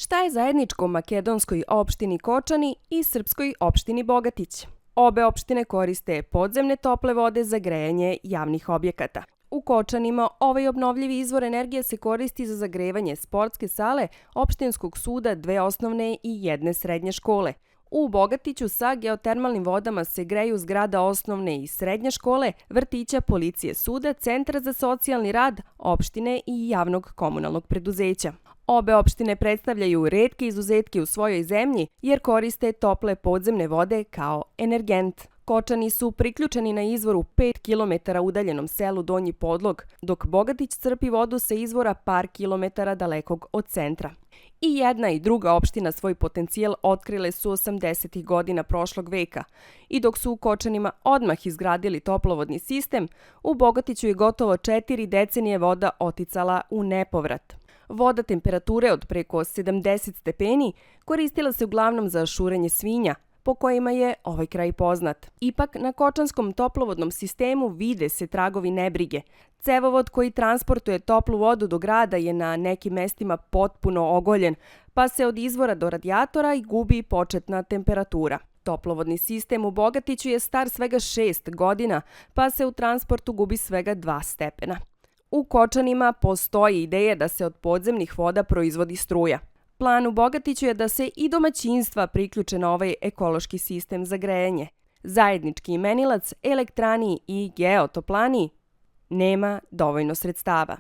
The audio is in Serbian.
Šta je zajedničko makedonskoj opštini Kočani i srpskoj opštini Bogatić? Obe opštine koriste podzemne tople vode za grejanje javnih objekata. U Kočanima ovaj obnovljivi izvor energije se koristi za zagrevanje sportske sale, opštinskog suda, 2 osnovne i 1 srednje škole. U Bogatiću sa geotermalnim vodama se greju zgrada osnovne i srednje škole, vrtića, policije, suda, centra za socijalni rad, opštine i javnog komunalnog preduzeća. Obe opštine predstavljaju retke izuzetke u svojoj zemlji jer koriste tople podzemne vode kao energent. Kočani su priključeni na izvor u 5 km udaljenom selu Donji Podlog, dok Bogatić crpi vodu sa izvora par kilometara dalekog od centra. I jedna i druga opština svoj potencijal otkrile su 80. godina prošlog veka i dok su u Kočanima odmah izgradili toplovodni sistem, u Bogatiću je gotovo 4 decenije voda oticala u nepovrat. Voda temperature od preko 70 stepeni koristila se uglavnom za šurenje svinja, po kojima je ovaj kraj poznat. Ipak, na kočanskom toplovodnom sistemu vide se tragovi nebrige. Cevovod koji transportuje toplu vodu do grada je na nekim mestima potpuno ogoljen, pa se od izvora do radijatora i gubi početna temperatura. Toplovodni sistem u Bogatiću je star svega 6 godina, pa se u transportu gubi svega 2 stepena. U Kočanima postoji ideja da se od podzemnih voda proizvodi struja. Plan u Bogatiću je da se i domaćinstva priključe na ovaj ekološki sistem za grejanje. Zajednički imenilac elektrani i geotoplani nema dovoljno sredstava.